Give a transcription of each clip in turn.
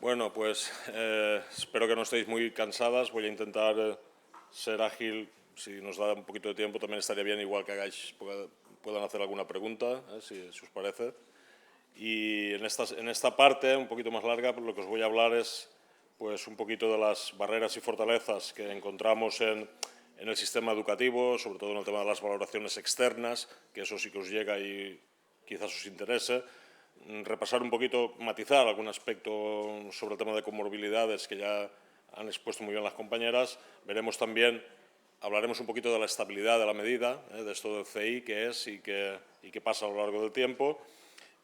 Bueno, pues espero que no estéis muy cansadas. Voy a intentar ser ágil. Si nos da un poquito de tiempo, también estaría bien, igual que puedan hacer alguna pregunta, si os parece. Y en esta parte, un poquito más larga, lo que os voy a hablar es pues, un poquito de las barreras y fortalezas que encontramos en el sistema educativo, sobre todo en el tema de las valoraciones externas, que eso sí que os llega y quizás os interese. Repasar un poquito, matizar algún aspecto sobre el tema de comorbilidades que ya han expuesto muy bien las compañeras. Veremos también, hablaremos un poquito de la estabilidad de la medida, de esto del CI, qué es y qué pasa a lo largo del tiempo.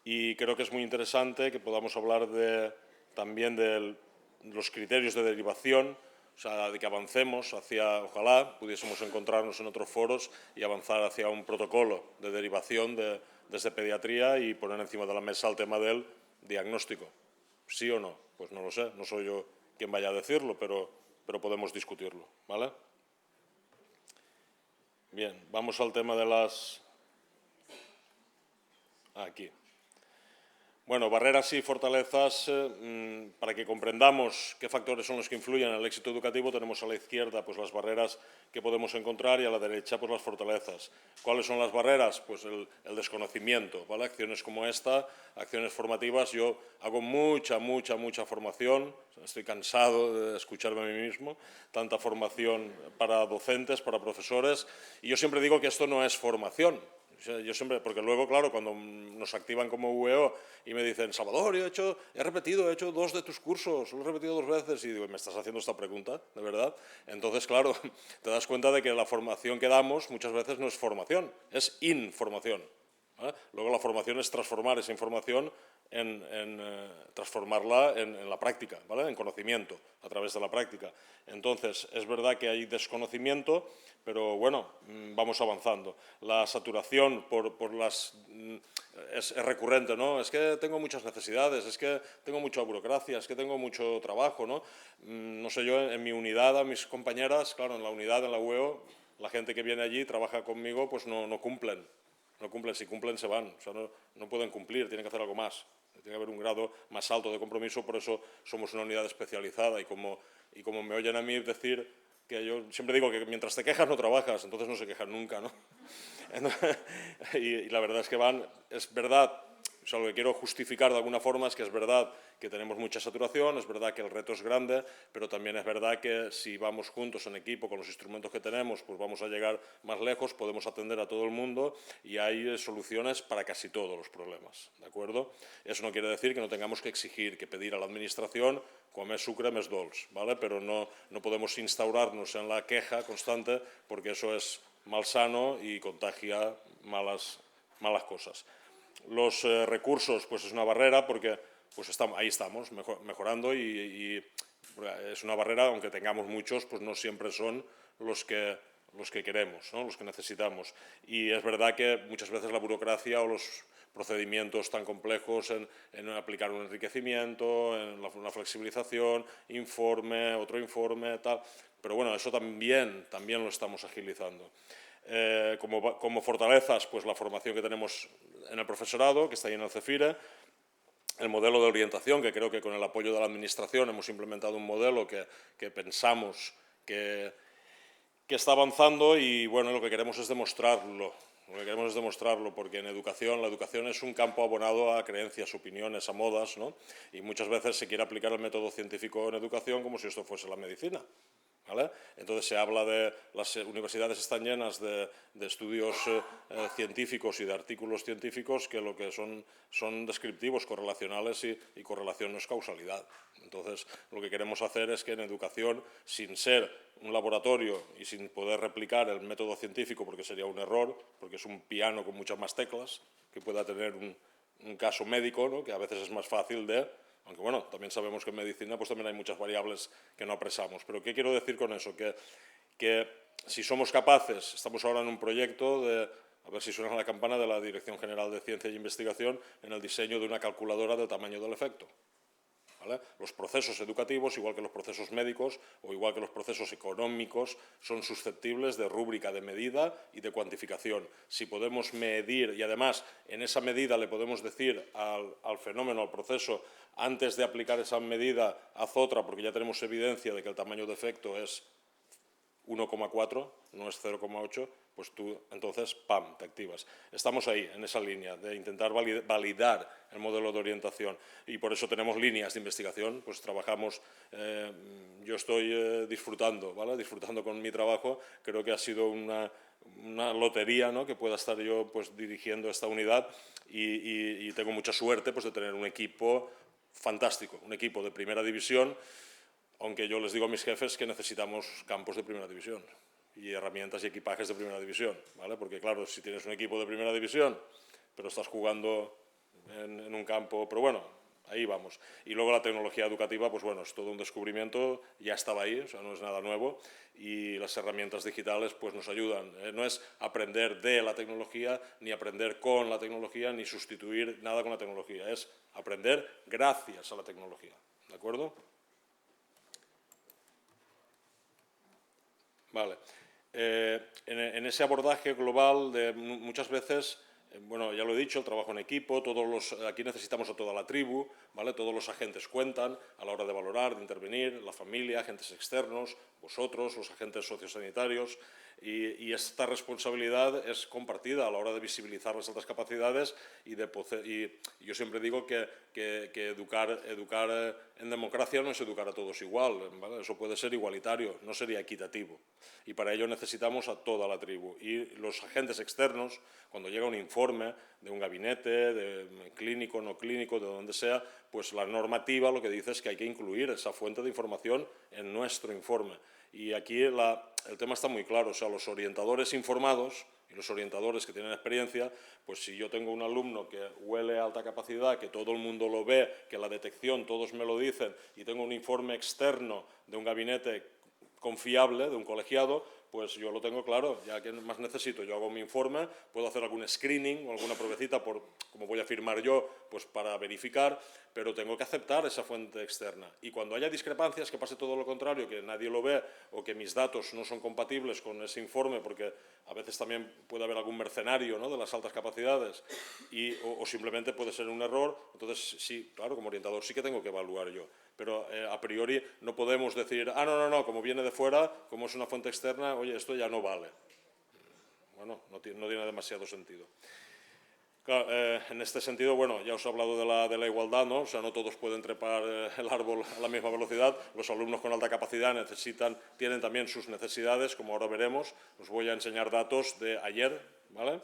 Y creo que es muy interesante que podamos hablar también de los criterios de derivación, o sea, de que avancemos hacia, ojalá pudiésemos encontrarnos en otros foros y avanzar hacia un protocolo de derivación desde pediatría y poner encima de la mesa el tema del diagnóstico. ¿Sí o no? Pues no lo sé, no soy yo quien vaya a decirlo, pero podemos discutirlo, ¿vale? Bien, vamos al tema de las... Aquí. Bueno, barreras y fortalezas, para que comprendamos qué factores son los que influyen en el éxito educativo, tenemos a la izquierda pues, las barreras que podemos encontrar y a la derecha pues, las fortalezas. ¿Cuáles son las barreras? Pues el desconocimiento, ¿vale? Acciones como esta, acciones formativas. Yo hago mucha formación, estoy cansado de escucharme a mí mismo, tanta formación para docentes, para profesores, y yo siempre digo que esto no es formación. Yo siempre, porque luego, claro, cuando nos activan como UEO y me dicen, Salvador, he hecho 2 de tus cursos, lo he repetido 2 veces, y digo, ¿me estás haciendo esta pregunta, de verdad? Entonces, claro, te das cuenta de que la formación que damos muchas veces no es formación, es información. ¿Vale? Luego la formación es transformar esa información transformarla en la práctica, ¿vale? En conocimiento, a través de la práctica. Entonces, es verdad que hay desconocimiento, pero bueno, vamos avanzando. La saturación es recurrente, ¿no? Es que tengo muchas necesidades, es que tengo mucha burocracia, es que tengo mucho trabajo, ¿no? No sé yo, en mi unidad, a mis compañeras, claro, en la unidad, en la UEO, la gente que viene allí, trabaja conmigo, pues no cumplen. No cumplen, si cumplen se van, o sea, no pueden cumplir, tienen que hacer algo más. Tiene que haber un grado más alto de compromiso, por eso somos una unidad especializada y como me oyen a mí decir que yo siempre digo que mientras te quejas no trabajas, entonces no se quejan nunca, ¿no? Y la verdad es que es verdad, o sea, lo que quiero justificar de alguna forma es que es verdad que tenemos mucha saturación, es verdad que el reto es grande, pero también es verdad que si vamos juntos en equipo con los instrumentos que tenemos, pues vamos a llegar más lejos, podemos atender a todo el mundo y hay soluciones para casi todos los problemas, ¿de acuerdo? Eso no quiere decir que no tengamos que exigir, que pedir a la administración com és sucre més dolç, ¿vale? Pero no podemos instaurarnos en la queja constante porque eso es malsano y contagia malas cosas. Los recursos, pues es una barrera porque pues ahí estamos mejorando y es una barrera, aunque tengamos muchos, pues no siempre son los que queremos, ¿no? Los que necesitamos. Y es verdad que muchas veces la burocracia o los procedimientos tan complejos en aplicar un enriquecimiento, en una flexibilización, informe, otro informe, tal. Pero bueno, eso también lo estamos agilizando. Como fortalezas, pues la formación que tenemos en el profesorado, que está ahí en el CEFIRE, el modelo de orientación, que creo que con el apoyo de la Administración hemos implementado un modelo que pensamos que está avanzando y bueno, lo que queremos es demostrarlo. Lo que queremos es demostrarlo porque en la educación es un campo abonado a creencias, opiniones, a modas, ¿no? Y muchas veces se quiere aplicar el método científico en educación como si esto fuese la medicina. ¿Vale? Entonces se habla de las universidades están llenas de estudios científicos y de artículos científicos que lo que son descriptivos, correlacionales y correlación no es causalidad. Entonces lo que queremos hacer es que en educación, sin ser un laboratorio y sin poder replicar el método científico, porque sería un error, porque es un piano con muchas más teclas que pueda tener un caso médico, ¿no? Que a veces es más fácil aunque bueno, también sabemos que en medicina pues también hay muchas variables que no apresamos. Pero ¿qué quiero decir con eso? Que si somos capaces, estamos ahora en un proyecto a ver si suena la campana de la Dirección General de Ciencia e Investigación, en el diseño de una calculadora del tamaño del efecto. ¿vale? Los procesos educativos, igual que los procesos médicos o igual que los procesos económicos, son susceptibles de rúbrica de medida y de cuantificación. Si podemos medir, y además en esa medida le podemos decir al fenómeno, al proceso, antes de aplicar esa medida, haz otra, porque ya tenemos evidencia de que el tamaño de efecto es 1,4, no es 0,8, pues tú entonces, ¡pam!, te activas. Estamos ahí, en esa línea, de intentar validar el modelo de orientación, y por eso tenemos líneas de investigación, pues trabajamos, yo estoy disfrutando, ¿vale? Disfrutando con mi trabajo. Creo que ha sido una lotería, ¿no?, que pueda estar yo pues dirigiendo esta unidad, y tengo mucha suerte pues de tener un equipo fantástico, un equipo de primera división, aunque yo les digo a mis jefes que necesitamos campos de primera división y herramientas y equipajes de primera división, ¿vale? Porque claro, si tienes un equipo de primera división, pero estás jugando en un campo, pero bueno, ahí vamos. Y luego la tecnología educativa, pues bueno, es todo un descubrimiento, ya estaba ahí, o sea, no es nada nuevo, y las herramientas digitales pues nos ayudan. No es aprender de la tecnología, ni aprender con la tecnología, ni sustituir nada con la tecnología, es aprender gracias a la tecnología, ¿de acuerdo? Vale. En ese abordaje global, muchas veces, bueno, ya lo he dicho, el trabajo en equipo, aquí necesitamos a toda la tribu, ¿vale? Todos los agentes cuentan a la hora de valorar, de intervenir, la familia, agentes externos, vosotros, los agentes sociosanitarios, y esta responsabilidad es compartida a la hora de visibilizar las altas capacidades y yo siempre digo que educar en democracia no es educar a todos igual, ¿vale? Eso puede ser igualitario, no sería equitativo. Y para ello necesitamos a toda la tribu. Y los agentes externos, cuando llega un informe de un gabinete, de clínico, no clínico, de donde sea, pues la normativa lo que dice es que hay que incluir esa fuente de información en nuestro informe. Y aquí el tema está muy claro, o sea, los orientadores informados y los orientadores que tienen experiencia, pues si yo tengo un alumno que huele a alta capacidad, que todo el mundo lo ve, que la detección todos me lo dicen, y tengo un informe externo de un gabinete confiable, de un colegiado, pues yo lo tengo claro, ya que más necesito, yo hago mi informe, puedo hacer algún screening o alguna pruebecita, como voy a firmar yo, pues para verificar, pero tengo que aceptar esa fuente externa. Y cuando haya discrepancias, que pase todo lo contrario, que nadie lo ve o que mis datos no son compatibles con ese informe, porque a veces también puede haber algún mercenario, ¿no?, de las altas capacidades, o simplemente puede ser un error, entonces sí, claro, como orientador sí que tengo que evaluar yo. Pero a priori no podemos decir, no, como viene de fuera, como es una fuente externa, oye, esto ya no vale. Bueno, no tiene demasiado sentido. Claro, en este sentido, bueno, ya os he hablado de la igualdad, ¿no? O sea, no todos pueden trepar el árbol a la misma velocidad. Los alumnos con alta capacidad tienen también sus necesidades, como ahora veremos. Os voy a enseñar datos de ayer, ¿vale?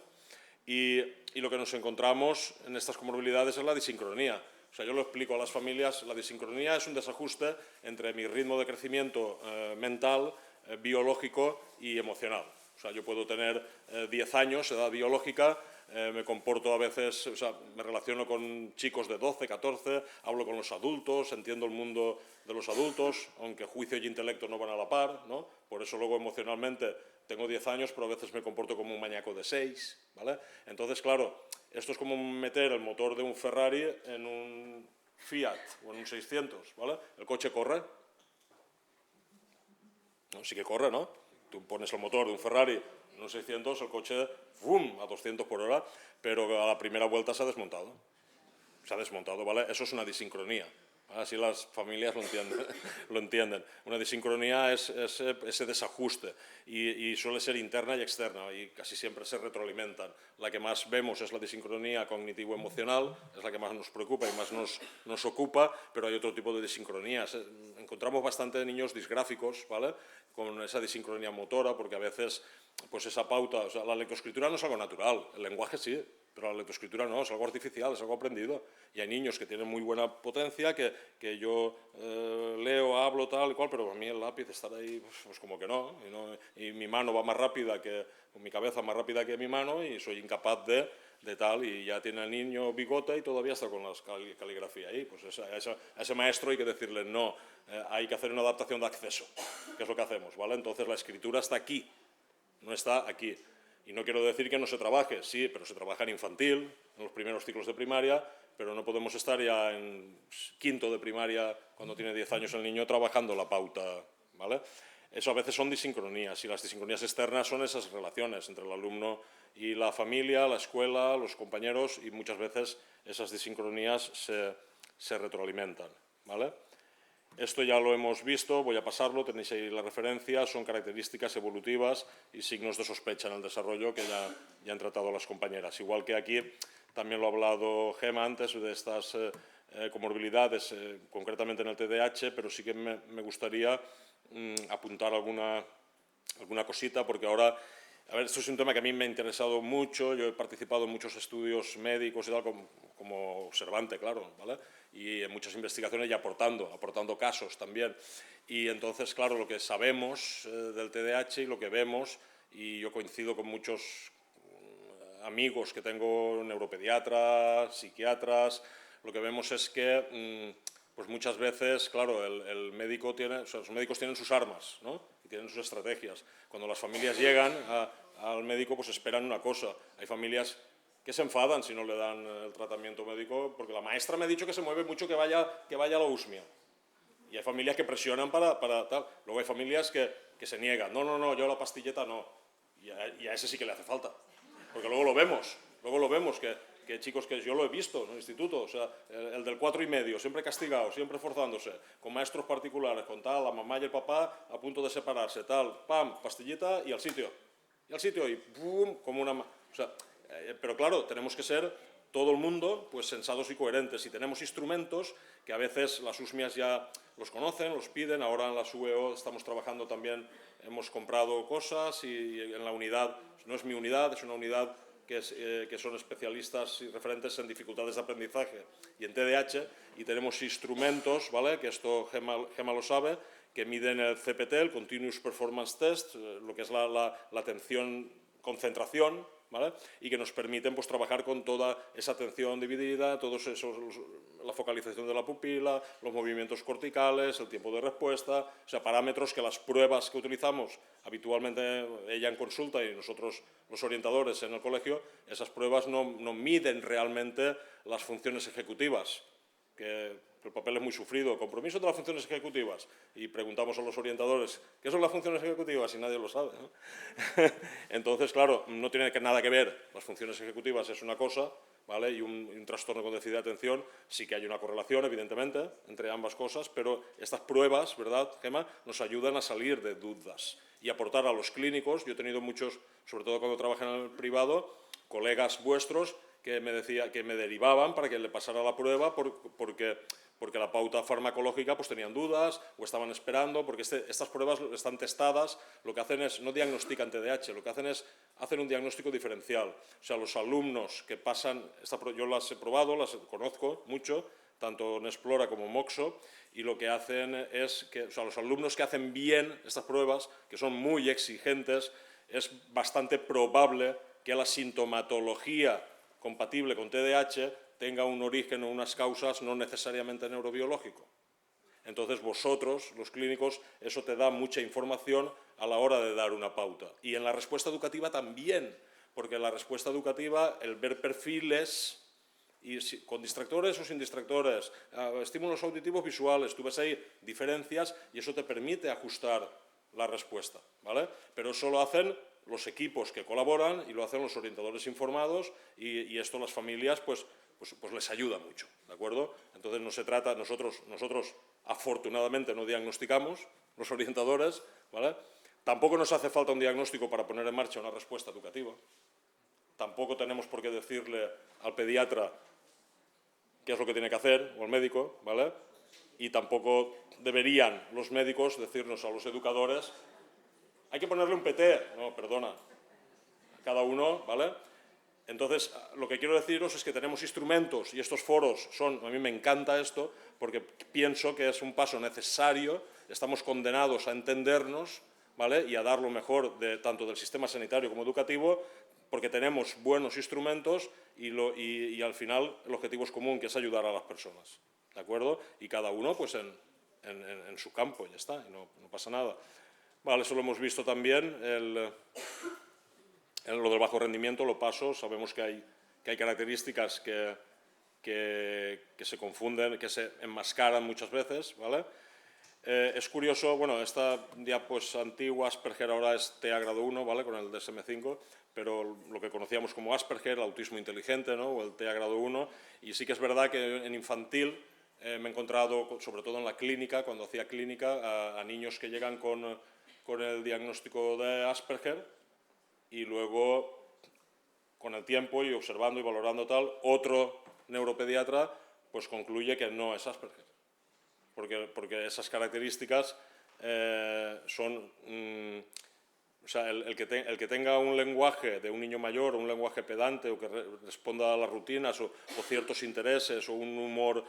Y lo que nos encontramos en estas comorbilidades es la disincronía. O sea, yo lo explico a las familias, la disincronía es un desajuste entre mi ritmo de crecimiento mental, biológico y emocional. O sea, yo puedo tener 10 años, edad biológica, me comporto a veces, o sea, me relaciono con chicos de 12, 14, hablo con los adultos, entiendo el mundo de los adultos, aunque juicio y intelecto no van a la par, ¿no? Por eso luego emocionalmente tengo 10 años, pero a veces me comporto como un maníaco de 6, ¿vale? Entonces, claro, esto es como meter el motor de un Ferrari en un Fiat o en un 600, ¿vale? El coche corre. No, sí que corre, ¿no? Tú pones el motor de un Ferrari en un 600, el coche, ¡fum!, a 200 por hora, pero a la primera vuelta se ha desmontado. Se ha desmontado, ¿vale? Eso es una disincronía. Así las familias lo entienden. Una disincronía es ese desajuste y suele ser interna y externa y casi siempre se retroalimentan. La que más vemos es la disincronía cognitivo-emocional, es la que más nos preocupa y más nos ocupa, pero hay otro tipo de disincronías. Encontramos bastante niños disgráficos, ¿vale?, con esa disincronía motora, porque a veces pues esa pauta, o sea, la lectoescritura no es algo natural, el lenguaje sí, pero la lectoescritura no, es algo artificial, es algo aprendido. Y hay niños que tienen muy buena potencia, que yo leo, hablo, tal y cual, pero a mí el lápiz estar ahí, pues como que no. Y mi mano va más rápida mi cabeza más rápida que mi mano y soy incapaz de tal. Y ya tiene el niño bigote y todavía está con la caligrafía ahí. Pues a ese maestro hay que decirle no, hay que hacer una adaptación de acceso, que es lo que hacemos, ¿vale? Entonces la escritura está aquí, no está aquí. Y no quiero decir que no se trabaje, sí, pero se trabaja en infantil, en los primeros ciclos de primaria, pero no podemos estar ya en quinto de primaria, cuando tiene 10 años el niño, trabajando la pauta, ¿vale? Eso a veces son disincronías, y las disincronías externas son esas relaciones entre el alumno y la familia, la escuela, los compañeros, y muchas veces esas disincronías se retroalimentan, ¿vale? Esto ya lo hemos visto, voy a pasarlo, tenéis ahí la referencia, son características evolutivas y signos de sospecha en el desarrollo que ya han tratado las compañeras. Igual que aquí, también lo ha hablado Gemma antes, de estas comorbilidades, concretamente en el TDAH, pero sí que me gustaría apuntar alguna cosita, porque ahora, a ver, esto es un tema que a mí me ha interesado mucho, yo he participado en muchos estudios médicos y tal, como observante, claro, ¿vale? Y en muchas investigaciones y aportando casos también. Y entonces, claro, lo que sabemos del TDAH y lo que vemos, y yo coincido con muchos amigos que tengo, neuropediatras, psiquiatras, lo que vemos es que pues muchas veces, claro, el médico tiene, o sea, los médicos tienen sus armas, ¿no? Y tienen sus estrategias. Cuando las familias llegan al médico, pues esperan una cosa. Hay familias que se enfadan si no le dan el tratamiento médico, porque la maestra me ha dicho que se mueve mucho, que vaya a la USMIA. Y hay familias que presionan para tal. Luego hay familias que se niegan. No, yo la pastilleta no. Y a ese sí que le hace falta. Porque luego lo vemos, que chicos que yo lo he visto en el instituto, o sea, el del 4,5, siempre castigado, siempre forzándose, con maestros particulares, con tal, la mamá y el papá a punto de separarse, tal, pam, pastillita y al sitio, y pum, como una... O sea, pero claro, tenemos que ser todo el mundo pues sensatos y coherentes, y tenemos instrumentos que a veces las USMIAs ya los conocen, los piden. Ahora en las UEO estamos trabajando también, hemos comprado cosas, y en la unidad, no es mi unidad, es una unidad que son especialistas y referentes en dificultades de aprendizaje y en TDAH, y tenemos instrumentos, ¿vale?, que esto Gemma lo sabe, que miden el CPT, el Continuous Performance Test, lo que es la atención, concentración, ¿vale?, y que nos permiten pues trabajar con toda esa atención dividida, la focalización de la pupila, los movimientos corticales, el tiempo de respuesta, o sea, parámetros que las pruebas que utilizamos habitualmente, ella en consulta y nosotros los orientadores en el colegio, esas pruebas no miden realmente las funciones ejecutivas, que el papel es muy sufrido, compromiso de las funciones ejecutivas, y preguntamos a los orientadores qué son las funciones ejecutivas y nadie lo sabe, ¿no? Entonces, claro, no tiene nada que ver. Las funciones ejecutivas es una cosa, ¿vale?, y un trastorno con déficit de atención sí que hay una correlación, evidentemente, entre ambas cosas, pero estas pruebas, ¿verdad, Gemma?, nos ayudan a salir de dudas y aportar a los clínicos. Yo he tenido muchos, sobre todo cuando trabajé en el privado, colegas vuestros que me derivaban para que le pasara la prueba porque la pauta farmacológica pues tenían dudas o estaban esperando, porque estas pruebas están testadas, lo que hacen es, no diagnostican TDAH, lo que hacen es, hacen un diagnóstico diferencial. O sea, los alumnos que pasan, yo las he probado, las conozco mucho, tanto en Explora como en Moxo, y lo que hacen es que, o sea, los alumnos que hacen bien estas pruebas, que son muy exigentes, es bastante probable que la sintomatología compatible con TDAH tenga un origen o unas causas no necesariamente neurobiológico. Entonces vosotros, los clínicos, eso te da mucha información a la hora de dar una pauta. Y en la respuesta educativa también, porque en la respuesta educativa el ver perfiles, y con distractores o sin distractores, estímulos auditivos visuales, tú ves ahí diferencias y eso te permite ajustar la respuesta, ¿vale? Pero eso lo hacen los equipos que colaboran y lo hacen los orientadores informados, y esto las familias pues les ayuda mucho, ¿de acuerdo? Entonces no se trata, nosotros afortunadamente no diagnosticamos, los orientadores, ¿vale? Tampoco nos hace falta un diagnóstico para poner en marcha una respuesta educativa. Tampoco tenemos por qué decirle al pediatra qué es lo que tiene que hacer, o al médico, ¿vale? Y tampoco deberían los médicos decirnos a los educadores hay que ponerle un PT. No, perdona. Cada uno, ¿vale? Entonces, lo que quiero deciros es que tenemos instrumentos, y estos foros son, a mí me encanta esto, porque pienso que es un paso necesario, estamos condenados a entendernos, ¿vale?, y a dar lo mejor tanto del sistema sanitario como educativo, porque tenemos buenos instrumentos y al final el objetivo es común, que es ayudar a las personas, ¿de acuerdo? Y cada uno pues en su campo, ya está, y no pasa nada. Vale, eso lo hemos visto también, en lo del bajo rendimiento lo paso, sabemos que hay características que que se confunden, que se enmascaran muchas veces, ¿vale? Es curioso, bueno, esta diapo es antigua, Asperger ahora es TEA grado 1, ¿vale? Con el DSM-5, pero lo que conocíamos como Asperger, el autismo inteligente, ¿no? O el TEA grado 1, y sí que es verdad que en infantil me he encontrado, sobre todo en la clínica, cuando hacía clínica, a niños que llegan con el diagnóstico de Asperger y luego, con el tiempo y observando y valorando tal, otro neuropediatra pues concluye que no es Asperger. Porque esas características son... o sea, el que tenga un lenguaje de un niño mayor, o un lenguaje pedante, o que responda a las rutinas, o ciertos intereses, o un humor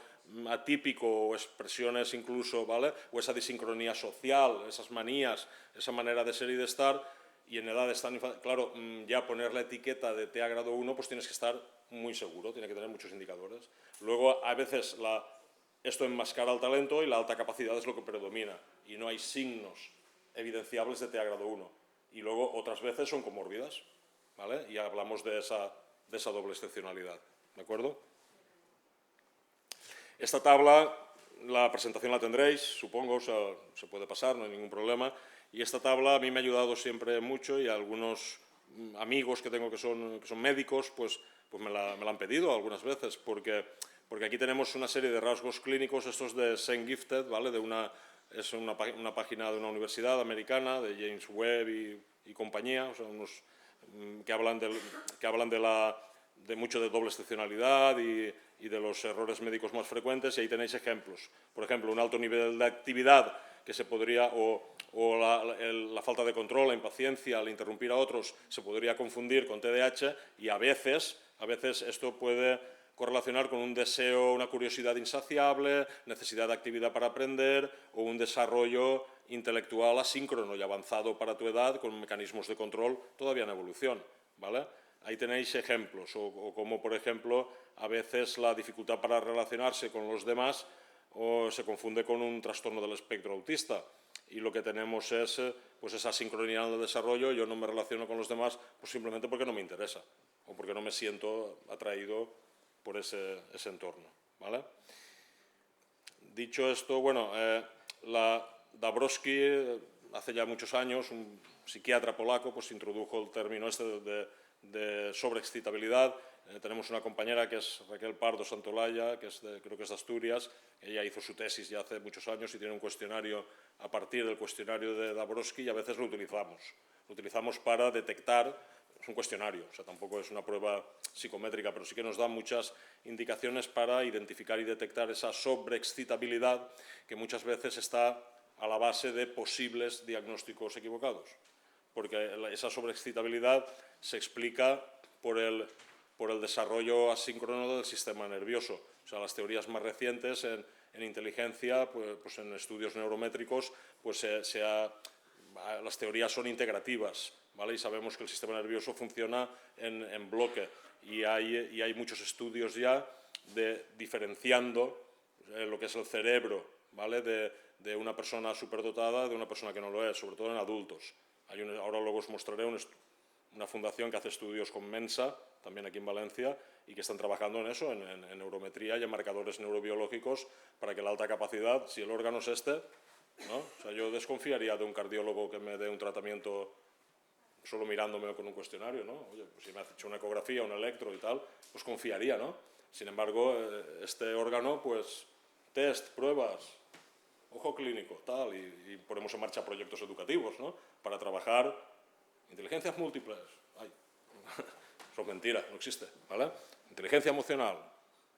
atípico, o expresiones incluso, ¿vale? O esa disincronía social, esas manías, esa manera de ser y de estar, y en edades tan... Claro, ya poner la etiqueta de TEA grado 1, pues tienes que estar muy seguro, tiene que tener muchos indicadores. Luego, a veces, esto enmascara el talento y la alta capacidad es lo que predomina, y no hay signos evidenciables de TEA grado 1. Y luego, otras veces, son comórbidas, ¿vale? Y hablamos de esa doble excepcionalidad, ¿de acuerdo? Esta tabla, la presentación la tendréis, supongo, o sea, se puede pasar, no hay ningún problema. Y esta tabla a mí me ha ayudado siempre mucho, y a algunos amigos que tengo que son médicos, pues me la han pedido algunas veces, porque aquí tenemos una serie de rasgos clínicos, estos de Saint Gifted, ¿vale? Es una página de una universidad americana, de James Webb y compañía, o sea, unos que hablan de mucho de doble excepcionalidad y de los errores médicos más frecuentes, y ahí tenéis ejemplos. Por ejemplo, un alto nivel de actividad que se podría, o la falta de control, la impaciencia, al interrumpir a otros, se podría confundir con TDAH, y a veces esto puede correlacionar con un deseo, una curiosidad insaciable, necesidad de actividad para aprender, o un desarrollo intelectual asíncrono y avanzado para tu edad, con mecanismos de control todavía en evolución, ¿vale? Ahí tenéis ejemplos, o como, por ejemplo, a veces la dificultad para relacionarse con los demás se confunde con un trastorno del espectro autista, y lo que tenemos es pues esa sincronía en el desarrollo. Yo no me relaciono con los demás pues simplemente porque no me interesa, o porque no me siento atraído por ese entorno, ¿vale? Dicho esto, bueno, Dabrowski, hace ya muchos años, un psiquiatra polaco, pues introdujo el término este de sobreexcitabilidad. Tenemos una compañera que es Raquel Pardo Santolaya, que creo que es de Asturias. Ella hizo su tesis ya hace muchos años y tiene un cuestionario a partir del cuestionario de Dabrowski, y a veces lo utilizamos. Lo utilizamos para detectar, es un cuestionario, o sea, tampoco es una prueba psicométrica, pero sí que nos da muchas indicaciones para identificar y detectar esa sobreexcitabilidad que muchas veces está a la base de posibles diagnósticos equivocados, porque esa sobreexcitabilidad se explica por el desarrollo asíncrono del sistema nervioso. O sea, las teorías más recientes en inteligencia, pues en estudios neurométricos, pues las teorías son integrativas, ¿vale? Y sabemos que el sistema nervioso funciona en bloque, y hay muchos estudios ya diferenciando lo que es el cerebro, ¿vale? de una persona superdotada de una persona que no lo es, sobre todo en adultos. Ahora luego os mostraré una fundación que hace estudios con Mensa, también aquí en Valencia, y que están trabajando en eso, en neurometría y en marcadores neurobiológicos, para que la alta capacidad, si el órgano es este, ¿no? O sea, yo desconfiaría de un cardiólogo que me dé un tratamiento solo mirándome con un cuestionario, ¿no? Oye, pues si me ha hecho una ecografía, un electro y tal, pues confiaría, ¿no? Sin embargo, este órgano, pues, test, pruebas, ojo clínico, tal, y ponemos en marcha proyectos educativos, ¿no? Para trabajar inteligencias múltiples. Ay, eso es mentira, no existe, ¿vale? Inteligencia emocional.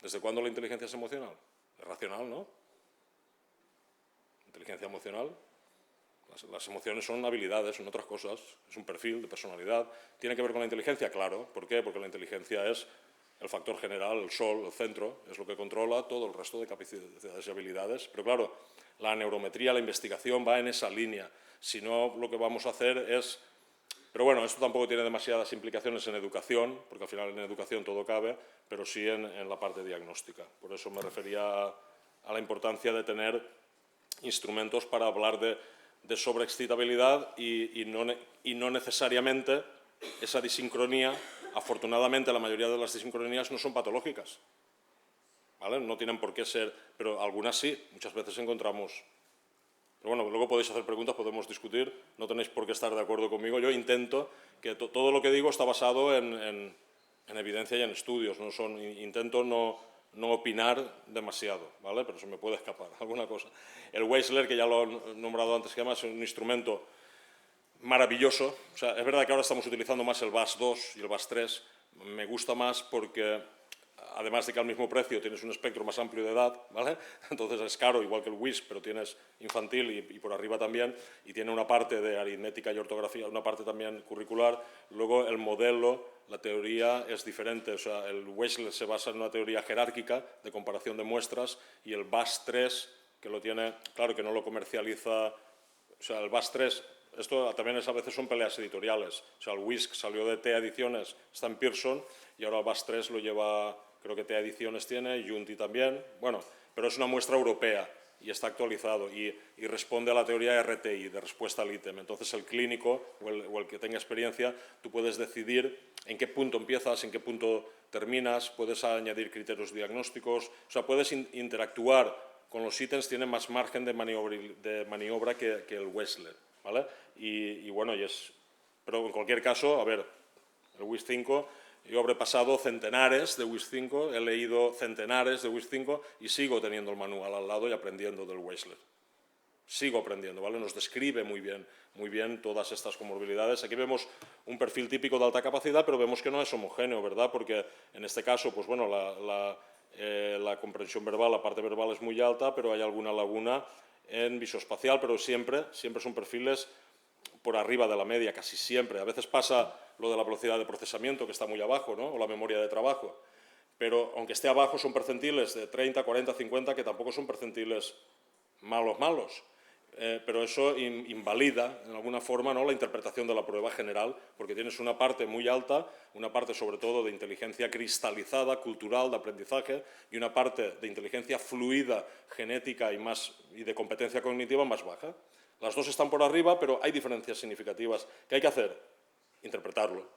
¿Desde cuándo la inteligencia es emocional? Es racional, ¿no? Inteligencia emocional. Las emociones son habilidades, son otras cosas, es un perfil de personalidad. ¿Tiene que ver con la inteligencia? Claro. ¿Por qué? Porque la inteligencia es el factor general, el sol, el centro, es lo que controla todo el resto de capacidades y habilidades. Pero claro, la neurometría, la investigación va en esa línea. Si no, lo que vamos a hacer es... Pero bueno, esto tampoco tiene demasiadas implicaciones en educación, porque al final en educación todo cabe, pero sí en la parte diagnóstica. Por eso me refería a la importancia de tener instrumentos para hablar de sobreexcitabilidad y no necesariamente esa disincronía. Afortunadamente, la mayoría de las disincronías no son patológicas. ¿vale? No tienen por qué ser, pero algunas sí, muchas veces encontramos. Pero bueno, luego podéis hacer preguntas, podemos discutir, no tenéis por qué estar de acuerdo conmigo. Yo intento que todo lo que digo está basado en evidencia y en estudios, intento no opinar demasiado, ¿vale? Pero se me puede escapar alguna cosa. El Weissler, que ya lo he nombrado antes, que además es un instrumento maravilloso. O sea, es verdad que ahora estamos utilizando más el Bass 2 y el Bass 3. Me gusta más porque, además de que al mismo precio tienes un espectro más amplio de edad, ¿vale? Entonces es caro, igual que el Whisk, pero tienes infantil y por arriba también, y tiene una parte de aritmética y ortografía, una parte también curricular. Luego el modelo, la teoría es diferente. O sea, el Weissler se basa en una teoría jerárquica de comparación de muestras, y el Bass 3, que lo tiene, claro que no lo comercializa, o sea, el Bass 3... Esto también a veces son peleas editoriales. O sea, el Whisk salió de TEA Ediciones, está en Pearson, y ahora el Bass 3 lo lleva, creo que TEA Ediciones tiene, Junti también. Bueno, pero es una muestra europea y está actualizado y responde a la teoría RTI, de respuesta al ítem. Entonces, el clínico o el que tenga experiencia, tú puedes decidir en qué punto empiezas, en qué punto terminas, puedes añadir criterios diagnósticos, o sea, puedes interactuar con los ítems, tiene más margen de maniobra que el Weissler. ¿Vale? Bueno, pero en cualquier caso, a ver, el Whisk 5, yo habré pasado centenares de Whisk 5, he leído centenares de Whisk 5 y sigo teniendo el manual al lado y aprendiendo del Weissler. Sigo aprendiendo, ¿vale? Nos describe muy bien todas estas comorbilidades. Aquí vemos un perfil típico de alta capacidad, pero vemos que no es homogéneo, ¿verdad? Porque en este caso, pues bueno, la comprensión verbal, la parte verbal es muy alta, pero hay alguna laguna en visoespacial, pero siempre son perfiles por arriba de la media, casi siempre. A veces pasa lo de la velocidad de procesamiento, que está muy abajo, ¿no? O la memoria de trabajo. Pero aunque esté abajo, son percentiles de 30, 40, 50, que tampoco son percentiles malos. Pero eso invalida, en alguna forma, ¿no?, la interpretación de la prueba general, porque tienes una parte muy alta, una parte sobre todo de inteligencia cristalizada, cultural, de aprendizaje, y una parte de inteligencia fluida, genética y de competencia cognitiva más baja. Las dos están por arriba, pero hay diferencias significativas. ¿Qué hay que hacer? Interpretarlo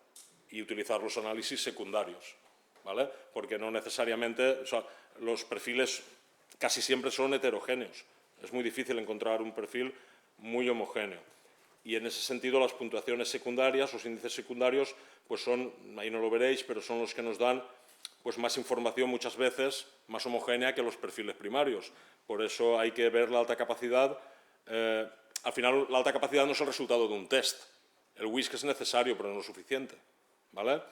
y utilizar los análisis secundarios, ¿vale? Porque no necesariamente, o sea, los perfiles casi siempre son heterogéneos. Es muy difícil encontrar un perfil muy homogéneo. Y en ese sentido, las puntuaciones secundarias, los índices secundarios, pues son, ahí no lo veréis, pero son los que nos dan pues más información muchas veces, más homogénea que los perfiles primarios. Por eso hay que ver la alta capacidad. Al final, la alta capacidad no es el resultado de un test. El Whisk es necesario, pero no es suficiente, ¿vale?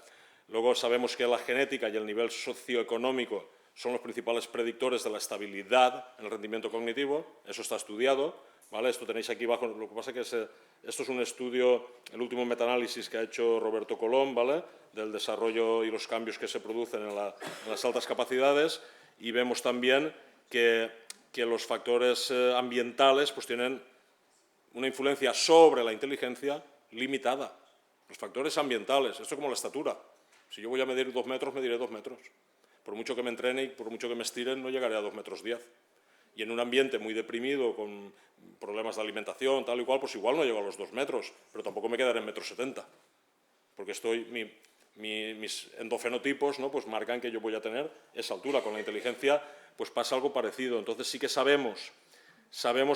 Luego sabemos que la genética y el nivel socioeconómico son los principales predictores de la estabilidad en el rendimiento cognitivo. Eso está estudiado, ¿vale? Esto tenéis aquí abajo. Lo que pasa es que esto es un estudio, el último metaanálisis que ha hecho Roberto Colom, ¿vale?, del desarrollo y los cambios que se producen en las altas capacidades, y vemos también que los factores ambientales pues tienen una influencia sobre la inteligencia limitada. Los factores ambientales, esto es como la estatura. Si yo voy a medir 2 metros, mediré 2 metros. Por mucho que me entrene y por mucho que me estiren, no llegaré a 2,10 metros. Y en un ambiente muy deprimido, con problemas de alimentación, tal y cual, pues igual no llego a los 2 metros, pero tampoco me quedaré en 1,70 m. Porque mis endofenotipos, ¿no?, pues marcan que yo voy a tener esa altura. Con la inteligencia pues pasa algo parecido. Entonces sí que sabemos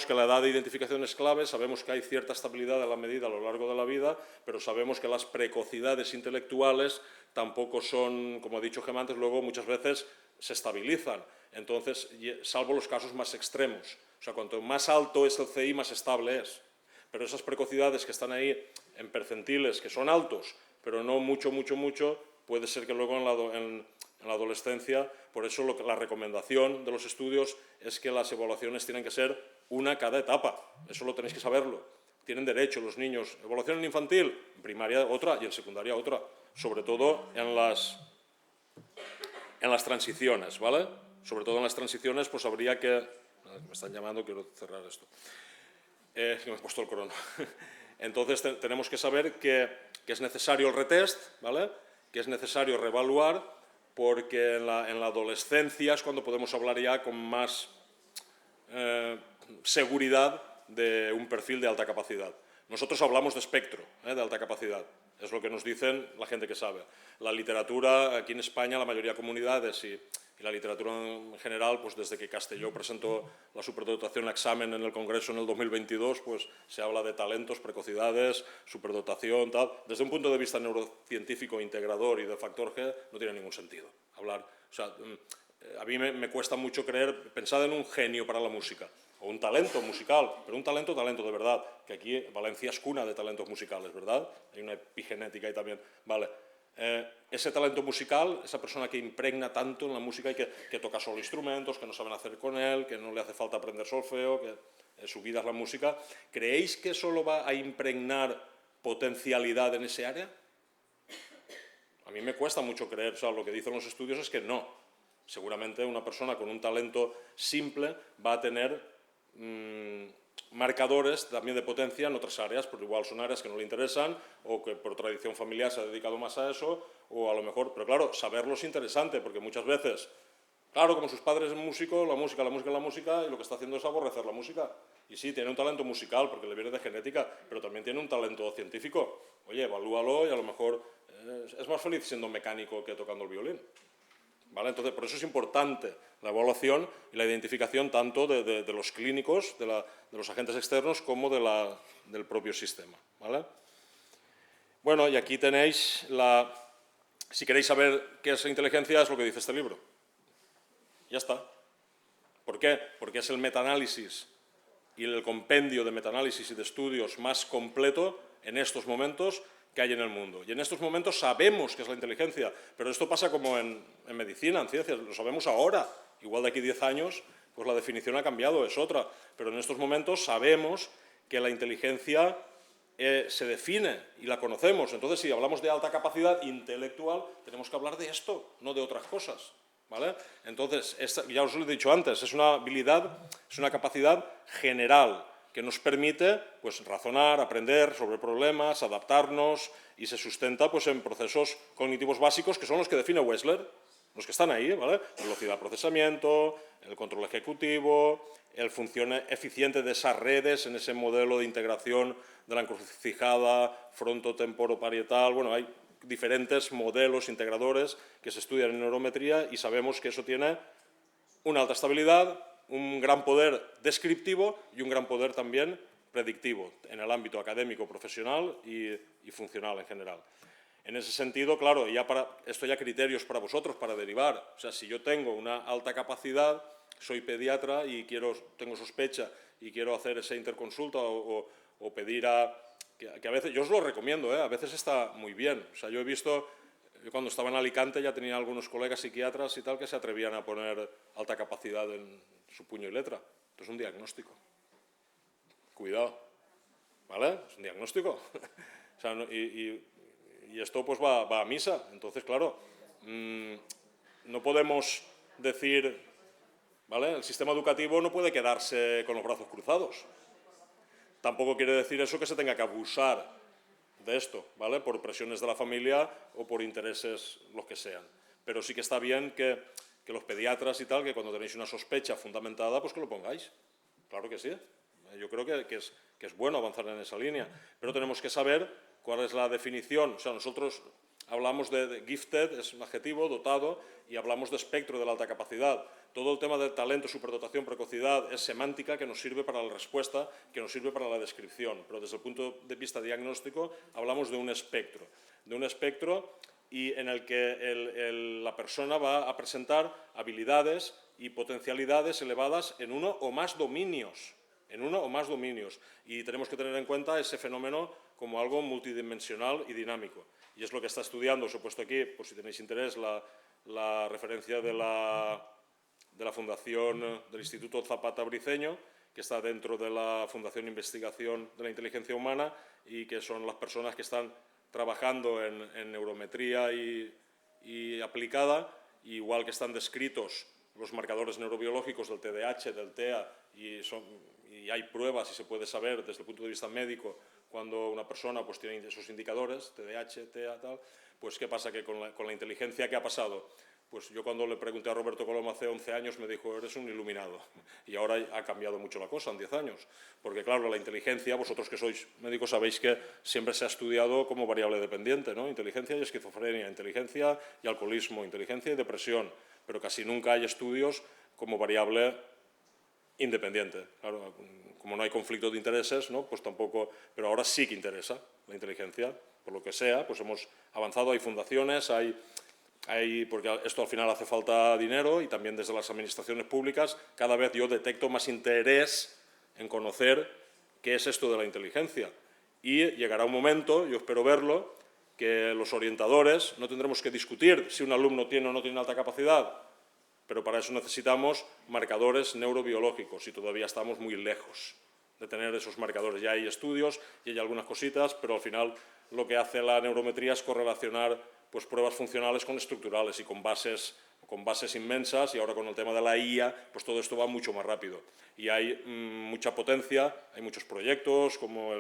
que la edad de identificación es clave, sabemos que hay cierta estabilidad de la medida a lo largo de la vida, pero sabemos que las precocidades intelectuales tampoco son, como ha dicho Gemma antes, luego muchas veces se estabilizan. Entonces, salvo los casos más extremos. O sea, cuanto más alto es el CI, más estable es. Pero esas precocidades que están ahí en percentiles, que son altos, pero no mucho, puede ser que luego en la adolescencia, por eso la recomendación de los estudios es que las evaluaciones tienen que ser una cada etapa. Eso lo tenéis que saberlo. Tienen derecho los niños. Evaluación en infantil, en primaria otra y en secundaria otra. Sobre todo en las transiciones, ¿vale? Sobre todo en las transiciones, pues habría que... Me están llamando, quiero cerrar esto. Me he puesto el crono. Entonces tenemos que saber que es necesario el retest, ¿vale?, que es necesario reevaluar, porque en la adolescencia es cuando podemos hablar ya con más seguridad de un perfil de alta capacidad. Nosotros hablamos de espectro, de alta capacidad. Es lo que nos dicen la gente que sabe. La literatura, aquí en España, la mayoría de comunidades y la literatura en general, pues desde que Castelló presentó la superdotación a examen en el Congreso en el 2022, pues se habla de talentos, precocidades, superdotación, tal. Desde un punto de vista neurocientífico, integrador y de factor G, no tiene ningún sentido hablar. O sea, a mí me cuesta mucho creer, pensad en un genio para la música, o un talento musical, pero un talento de verdad, que aquí Valencia es cuna de talentos musicales, ¿verdad? Hay una epigenética ahí también, vale. Ese talento musical, esa persona que impregna tanto en la música y que toca solo instrumentos, que no saben hacer con él, que no le hace falta aprender solfeo, que su vida es la música, ¿creéis que solo va a impregnar potencialidad en ese área? A mí me cuesta mucho creer, o sea, lo que dicen los estudios es que no. Seguramente una persona con un talento simple va a tener marcadores también de potencia en otras áreas, pero igual son áreas que no le interesan o que por tradición familiar se ha dedicado más a eso, o a lo mejor, pero claro, saberlo es interesante, porque muchas veces, claro, como sus padres son músicos, la música, y lo que está haciendo es aborrecer la música. Y sí, tiene un talento musical, porque le viene de genética, pero también tiene un talento científico. Oye, evalúalo y a lo mejor es más feliz siendo mecánico que tocando el violín. ¿Vale? Entonces, por eso es importante la evaluación y la identificación tanto de los clínicos, de los agentes externos, como del propio sistema. ¿Vale? Bueno, y aquí tenéis si queréis saber qué es la inteligencia, es lo que dice este libro. Ya está. ¿Por qué? Porque es el metaanálisis y el compendio de metaanálisis y de estudios más completo en estos momentos que hay en el mundo. Y en estos momentos sabemos qué es la inteligencia, pero esto pasa como en medicina, en ciencias, lo sabemos ahora. Igual de aquí 10 años, pues la definición ha cambiado, es otra. Pero en estos momentos sabemos que la inteligencia se define y la conocemos. Entonces, si hablamos de alta capacidad intelectual, tenemos que hablar de esto, no de otras cosas. ¿Vale? Entonces, ya os lo he dicho antes, es una habilidad, es una capacidad general que nos permite pues, razonar, aprender sobre problemas, adaptarnos y se sustenta pues, en procesos cognitivos básicos que son los que define Wechsler, los que están ahí, ¿vale? Velocidad de procesamiento, el control ejecutivo, el función eficiente de esas redes en ese modelo de integración de la encrucijada frontotemporoparietal. Bueno, hay diferentes modelos integradores que se estudian en neurometría y sabemos que eso tiene una alta estabilidad, un gran poder descriptivo y un gran poder también predictivo en el ámbito académico, profesional y funcional en general. En ese sentido, claro, esto ya criterios para vosotros, para derivar. O sea, si yo tengo una alta capacidad, soy pediatra y tengo sospecha y quiero hacer esa interconsulta o pedir que a veces, yo os lo recomiendo, a veces está muy bien. O sea, yo he visto, cuando estaba en Alicante ya tenía algunos colegas psiquiatras y tal que se atrevían a poner alta capacidad en su puño y letra. Esto es un diagnóstico. Cuidado, ¿vale? Es un diagnóstico. O sea, y esto pues va a misa. Entonces, claro, no podemos decir, ¿vale? El sistema educativo no puede quedarse con los brazos cruzados. Tampoco quiere decir eso que se tenga que abusar de esto, ¿vale? Por presiones de la familia o por intereses los que sean. Pero sí que está bien que los pediatras y tal, que cuando tenéis una sospecha fundamentada, pues que lo pongáis. Claro que sí. Yo creo que es bueno avanzar en esa línea. Pero tenemos que saber cuál es la definición. O sea, nosotros hablamos de gifted, es un adjetivo, dotado, y hablamos de espectro de la alta capacidad. Todo el tema de talento, superdotación, precocidad es semántica que nos sirve para la respuesta, que nos sirve para la descripción. Pero desde el punto de vista diagnóstico hablamos de un espectro. De un espectro y en el que la persona va a presentar habilidades y potencialidades elevadas en uno o más dominios. Y tenemos que tener en cuenta ese fenómeno como algo multidimensional y dinámico. Y es lo que está estudiando, os he puesto aquí, por si tenéis interés, la referencia de la Fundación del Instituto Zapata Briceño, que está dentro de la Fundación de Investigación de la Inteligencia Humana y que son las personas que están trabajando en neurometría y aplicada, igual que están descritos los marcadores neurobiológicos del TDAH, del TEA, y hay pruebas y se puede saber desde el punto de vista médico cuando una persona pues, tiene esos indicadores, TDAH, TEA, tal, pues ¿qué pasa? Que con la inteligencia que ha pasado, pues yo cuando le pregunté a Roberto Colom hace 11 años me dijo, eres un iluminado. Y ahora ha cambiado mucho la cosa en 10 años. Porque claro, la inteligencia, vosotros que sois médicos sabéis que siempre se ha estudiado como variable dependiente, ¿no? Inteligencia y esquizofrenia, inteligencia y alcoholismo, inteligencia y depresión. pero casi nunca hay estudios como variable independiente. Claro, como no hay conflicto de intereses, ¿no? Pues tampoco, pero ahora sí que interesa la inteligencia, por lo que sea, pues hemos avanzado, hay fundaciones, porque esto al final hace falta dinero y también desde las administraciones públicas cada vez yo detecto más interés en conocer qué es esto de la inteligencia. Y llegará un momento, yo espero verlo, que los orientadores no tendremos que discutir si un alumno tiene o no tiene alta capacidad, pero para eso necesitamos marcadores neurobiológicos y todavía estamos muy lejos de tener esos marcadores. Ya hay estudios y hay algunas cositas, pero al final lo que hace la neurometría es correlacionar pues, pruebas funcionales con estructurales y con bases inmensas, y ahora con el tema de la IA, pues todo esto va mucho más rápido. Y hay mucha potencia, hay muchos proyectos como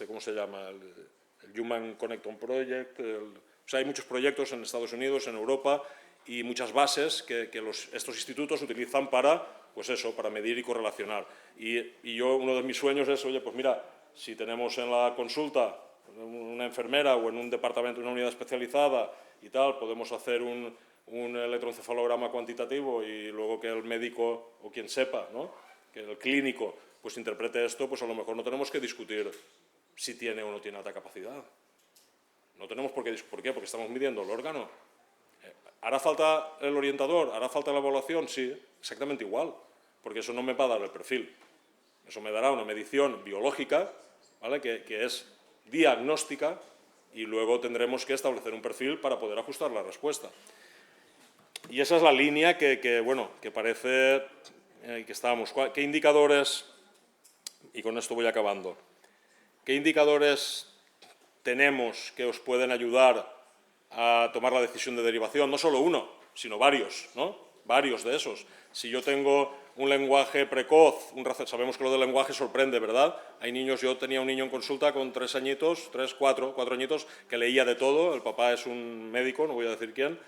¿cómo se llama? El Human Connectome Project. O sea, hay muchos proyectos en Estados Unidos, en Europa, y muchas bases que estos institutos utilizan para, pues eso, para medir y correlacionar. Y yo, uno de mis sueños es, oye, pues mira, si tenemos en la consulta una enfermera o en un departamento, una unidad especializada y tal, podemos hacer un electroencefalograma cuantitativo y luego que el médico o quien sepa, ¿no? Que el clínico pues interprete esto, pues a lo mejor no tenemos que discutir si tiene o no tiene alta capacidad. No tenemos por qué discutir. ¿Por qué? Porque estamos midiendo el órgano. ¿Hará falta el orientador? ¿Hará falta la evaluación? Sí, exactamente igual, porque eso no me va a dar el perfil. Eso me dará una medición biológica, ¿vale? que es diagnóstica, y luego tendremos que establecer un perfil para poder ajustar la respuesta. Y esa es la línea que parece que estábamos. ¿Qué indicadores, y con esto voy acabando, qué indicadores tenemos que os pueden ayudar a tomar la decisión de derivación? No solo uno, sino varios, ¿no? Varios de esos. Si yo tengo un lenguaje precoz, sabemos que lo del lenguaje sorprende, ¿verdad? Hay niños, yo tenía un niño en consulta con 3 añitos, 3, 4 añitos, que leía de todo, el papá es un médico, no voy a decir quién,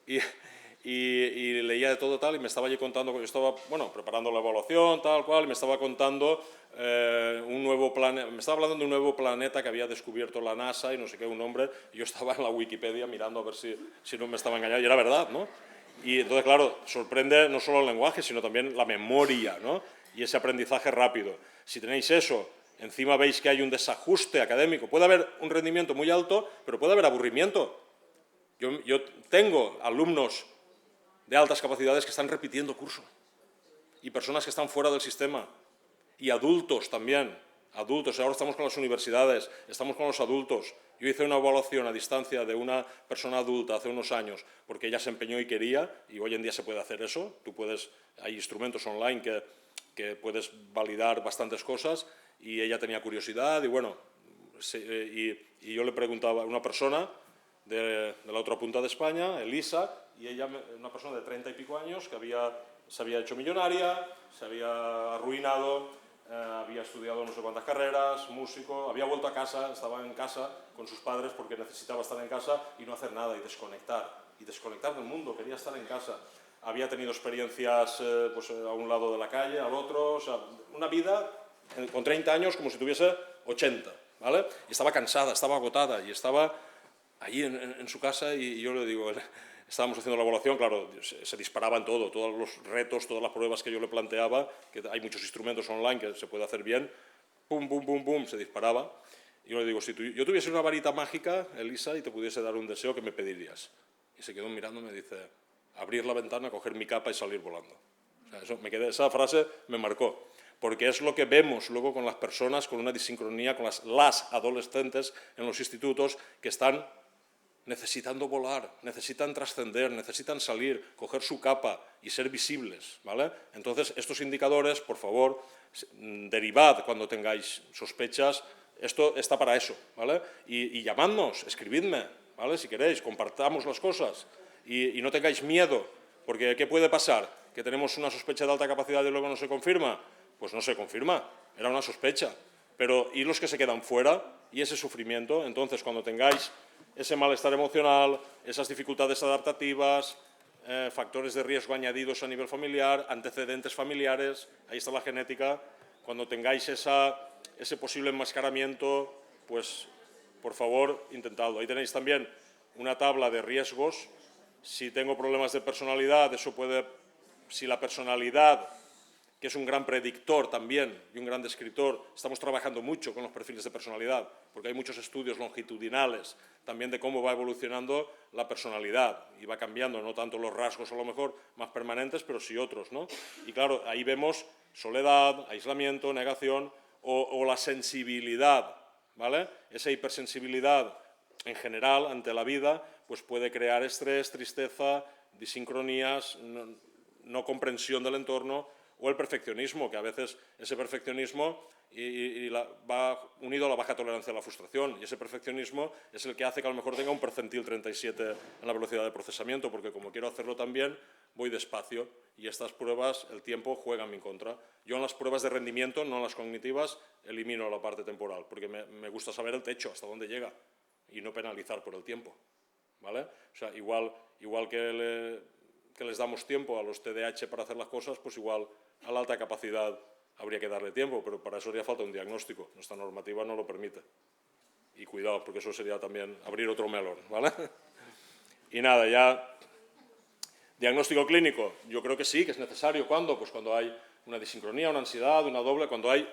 y leía de todo tal, y me estaba allí contando, yo estaba, bueno, preparando la evaluación, tal cual, y me estaba contando un nuevo planeta, me estaba hablando de un nuevo planeta que había descubierto la NASA y no sé qué, un hombre, y yo estaba en la Wikipedia mirando a ver si no me estaba engañando, y era verdad, ¿no? Y entonces, claro, sorprende no solo el lenguaje, sino también la memoria, ¿no? Y ese aprendizaje rápido. Si tenéis eso, encima veis que hay un desajuste académico, puede haber un rendimiento muy alto, pero puede haber aburrimiento. Yo tengo alumnos de altas capacidades que están repitiendo curso, y personas que están fuera del sistema, y adultos también, adultos. Ahora estamos con las universidades, estamos con los adultos. Yo hice una evaluación a distancia de una persona adulta hace unos años porque ella se empeñó y quería, y hoy en día se puede hacer eso. Hay instrumentos online que puedes validar bastantes cosas, y ella tenía curiosidad, y bueno, y yo le preguntaba a una persona de la otra punta de España, Elisa, y ella, una persona de 30 y pico años que se había hecho millonaria, se había arruinado, había estudiado no sé cuántas carreras, músico, había vuelto a casa, estaba en casa con sus padres porque necesitaba estar en casa y no hacer nada y desconectar del mundo, quería estar en casa. Había tenido experiencias pues, a un lado de la calle, al otro, o sea, una vida con 30 años como si tuviese 80, ¿vale? Y estaba cansada, estaba agotada y estaba allí en su casa, y yo le digo, estábamos haciendo la evaluación, claro, se disparaba en todo, todos los retos, todas las pruebas que yo le planteaba, que hay muchos instrumentos online que se puede hacer bien, pum, pum, pum, pum, se disparaba. Y yo le digo, si yo tuviese una varita mágica, Elisa, y te pudiese dar un deseo, ¿qué me pedirías? Y se quedó mirándome y dice, abrir la ventana, coger mi capa y salir volando. O sea, esa frase me marcó, porque es lo que vemos luego con las personas, con una disincronía, con las adolescentes en los institutos que están necesitando volar, necesitan trascender, necesitan salir, coger su capa y ser visibles, ¿vale? Entonces, estos indicadores, por favor, derivad cuando tengáis sospechas, esto está para eso, ¿vale? Y llamadnos, escribidme, ¿vale? Si queréis, compartamos las cosas y no tengáis miedo, porque ¿qué puede pasar? ¿Que tenemos una sospecha de alta capacidad y luego no se confirma? Pues no se confirma, era una sospecha. Pero ¿y los que se quedan fuera? ¿Y ese sufrimiento? Entonces, cuando tengáis ese malestar emocional, esas dificultades adaptativas, factores de riesgo añadidos a nivel familiar, antecedentes familiares, ahí está la genética. Cuando tengáis ese posible enmascaramiento, pues por favor, intentadlo. Ahí tenéis también una tabla de riesgos Si tengo problemas de personalidad, eso puede, si la personalidad, que es un gran predictor también y un gran descriptor, estamos trabajando mucho con los perfiles de personalidad, porque hay muchos estudios longitudinales también de cómo va evolucionando la personalidad y va cambiando, no tanto los rasgos a lo mejor más permanentes, pero sí otros, ¿no? Y claro, ahí vemos soledad, aislamiento, negación o la sensibilidad, ¿vale? Esa hipersensibilidad en general ante la vida pues puede crear estrés, tristeza, disincronías, no comprensión del entorno o el perfeccionismo, que a veces ese perfeccionismo va unido a la baja tolerancia a la frustración, y ese perfeccionismo es el que hace que a lo mejor tenga un percentil 37 en la velocidad de procesamiento, porque como quiero hacerlo también, voy despacio, y estas pruebas, el tiempo juega en mi contra. Yo en las pruebas de rendimiento, no en las cognitivas, elimino la parte temporal, porque me gusta saber el techo, hasta dónde llega, y no penalizar por el tiempo, ¿vale? O sea, igual que les damos tiempo a los TDAH para hacer las cosas, pues igual a la alta capacidad habría que darle tiempo, pero para eso haría falta un diagnóstico. Nuestra normativa no lo permite. Y cuidado, porque eso sería también abrir otro melón, ¿vale? Y nada, ya... Diagnóstico clínico, yo creo que sí, que es necesario. ¿Cuándo? Pues cuando hay una disincronía, una ansiedad, una doble, cuando hay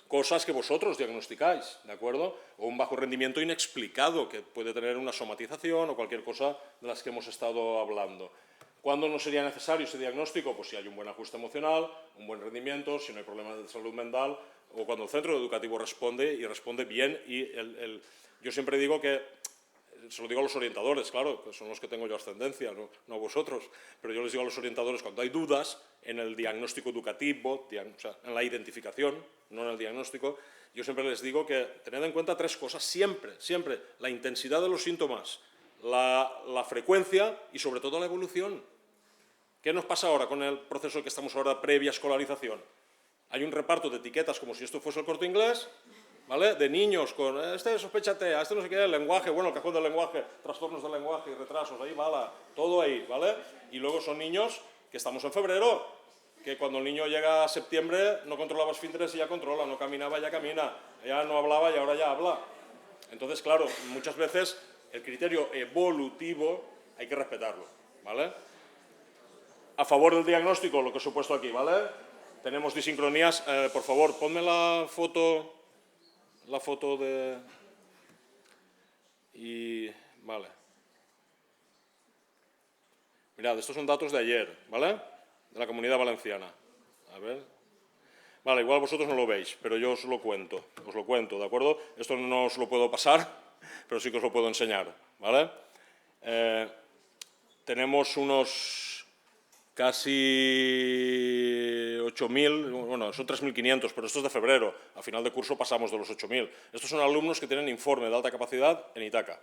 cosas que vosotros diagnosticáis, ¿de acuerdo? O un bajo rendimiento inexplicado, que puede tener una somatización o cualquier cosa de las que hemos estado hablando. ¿Cuándo no sería necesario ese diagnóstico? Pues si hay un buen ajuste emocional, un buen rendimiento, si no hay problemas de salud mental, o cuando el centro educativo responde y responde bien. Y yo siempre digo que, se lo digo a los orientadores, claro, que son los que tengo yo ascendencia, no a vosotros, pero yo les digo a los orientadores, cuando hay dudas en el diagnóstico educativo, o sea, en la identificación, no en el diagnóstico, yo siempre les digo que tened en cuenta tres cosas, siempre, la intensidad de los síntomas, la frecuencia y sobre todo la evolución. ¿Qué nos pasa ahora con el proceso que estamos ahora previa escolarización? Hay un reparto de etiquetas como si esto fuese el Corte Inglés, ¿vale? De niños con este sospéchate, este no sé qué, el lenguaje, bueno, el cajón del lenguaje, trastornos del lenguaje y retrasos, ahí va todo ahí, ¿vale? Y luego son niños que estamos en febrero, que cuando el niño llega a septiembre no controlaba esfínteres y ya controla, no caminaba, ya camina, ya no hablaba y ahora ya habla. Entonces, claro, muchas veces el criterio evolutivo hay que respetarlo, ¿vale? A favor del diagnóstico, lo que os he puesto aquí, ¿vale? Tenemos disincronías. Por favor, ponme la foto de... Y... Vale. Mirad, estos son datos de ayer, ¿vale? De la Comunidad Valenciana. A ver. Vale, igual vosotros no lo veis, pero yo os lo cuento, ¿de acuerdo? Esto no os lo puedo pasar, pero sí que os lo puedo enseñar, ¿vale? Tenemos unos casi 8.000, bueno, son 3.500, pero esto es de febrero. A final de curso pasamos de los 8.000. Estos son alumnos que tienen informe de alta capacidad en Itaca.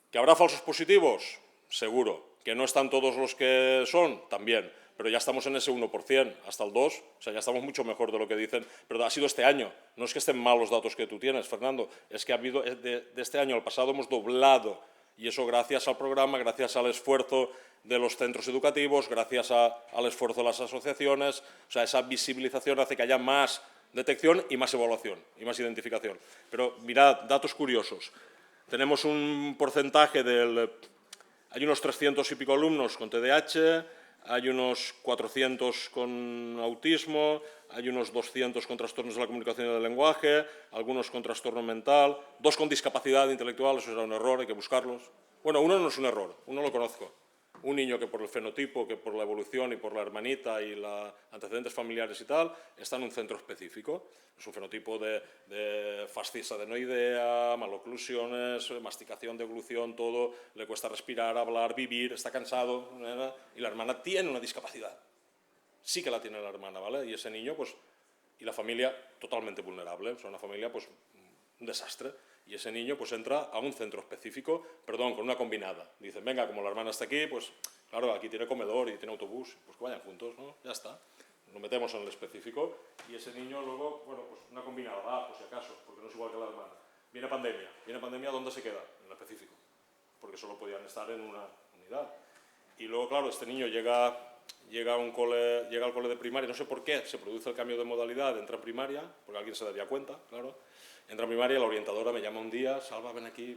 ¿Que habrá falsos positivos? Seguro. ¿Que no están todos los que son? También. Pero ya estamos en ese 1%, hasta el 2%, o sea, ya estamos mucho mejor de lo que dicen. Pero ha sido este año. No es que estén mal los datos que tú tienes, Fernando, es que ha habido, de este año al pasado hemos doblado. Y eso gracias al programa, gracias al esfuerzo de los centros educativos, gracias al esfuerzo de las asociaciones. O sea, esa visibilización hace que haya más detección y más evaluación y más identificación. Pero mirad, datos curiosos. Tenemos un porcentaje hay unos 300 y pico alumnos con TDAH, hay unos 400 con autismo, hay unos 200 con trastornos de la comunicación y del lenguaje, algunos con trastorno mental, 2 con discapacidad intelectual, eso era un error, hay que buscarlos. Bueno, uno no es un error, uno lo conozco. Un niño que por el fenotipo, que por la evolución y por la hermanita y los antecedentes familiares y tal, está en un centro específico. Es un fenotipo de fascitis adenoidea, maloclusiones, masticación, deglución, todo, le cuesta respirar, hablar, vivir, está cansado, y la hermana tiene una discapacidad. Sí que la tiene la hermana, ¿vale? Y ese niño, pues, y la familia totalmente vulnerable, o sea, una familia, pues, un desastre. Y ese niño pues entra a un centro específico, perdón, con una combinada. Dicen, venga, como la hermana está aquí, pues claro, aquí tiene comedor y tiene autobús, pues que vayan juntos, ¿no? Ya está. Lo metemos en el específico y ese niño luego, bueno, pues una combinada, por si acaso, porque no es igual que la hermana. Viene pandemia, ¿dónde se queda? En el específico, porque solo podían estar en una unidad. Y luego, claro, este niño llega llega al cole de primaria, no sé por qué, se produce el cambio de modalidad, entra en primaria, porque alguien se daría cuenta, claro. Entra en primaria, la orientadora me llama un día, Salva, ven aquí,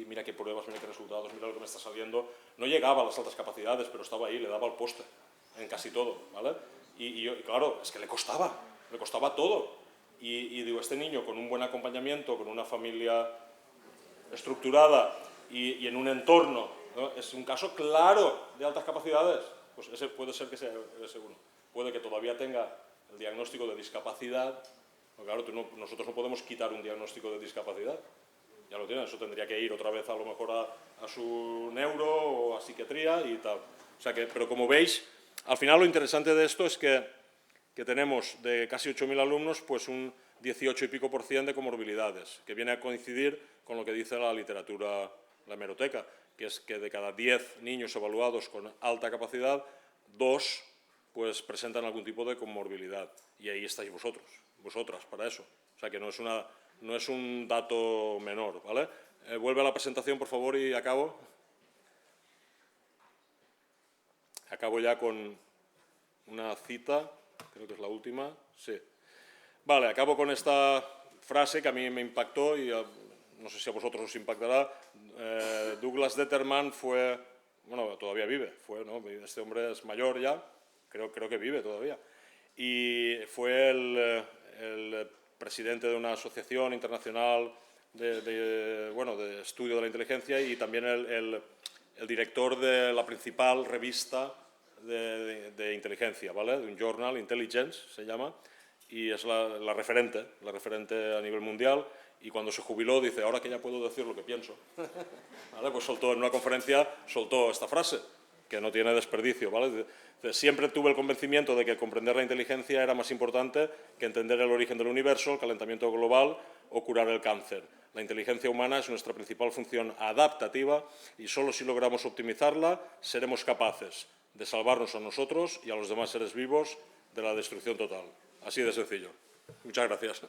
mira qué pruebas, mira qué resultados, mira lo que me está saliendo. No llegaba a las altas capacidades, pero estaba ahí, le daba el poste en casi todo, ¿vale? Y claro, es que le costaba todo. Y digo, este niño con un buen acompañamiento, con una familia estructurada y en un entorno, ¿no? Es un caso claro de altas capacidades, pues ese puede ser que sea ese uno. Puede que todavía tenga el diagnóstico de discapacidad. Claro, nosotros no podemos quitar un diagnóstico de discapacidad. Ya lo tienen, eso tendría que ir otra vez a lo mejor a su neuro o a psiquiatría y tal. O sea que, pero como veis, al final lo interesante de esto es que tenemos de casi 8.000 alumnos, pues un 18 y pico % de comorbilidades, que viene a coincidir con lo que dice la literatura, la hemeroteca, que es que de cada 10 niños evaluados con alta capacidad, 2 pues presentan algún tipo de comorbilidad. Y ahí estáis vosotras para eso. O sea que no es un dato menor, ¿vale? Vuelve a la presentación, por favor, y acabo. Acabo ya con una cita, creo que es la última. Sí. Vale, acabo con esta frase que a mí me impactó y no sé si a vosotros os impactará. Douglas Determan fue, bueno, todavía vive, ¿no? Este hombre es mayor ya, creo que vive todavía. Y fue el presidente de una asociación internacional de estudio de la inteligencia y también el director de la principal revista de inteligencia, ¿vale? De un journal, Intelligence se llama, y es la referente a nivel mundial. Y cuando se jubiló dice, ahora que ya puedo decir lo que pienso, ¿vale? Pues en una conferencia soltó esta frase, que no tiene desperdicio, ¿vale? Siempre tuve el convencimiento de que comprender la inteligencia era más importante que entender el origen del universo, el calentamiento global o curar el cáncer. La inteligencia humana es nuestra principal función adaptativa y solo si logramos optimizarla seremos capaces de salvarnos a nosotros y a los demás seres vivos de la destrucción total. Así de sencillo. Muchas gracias.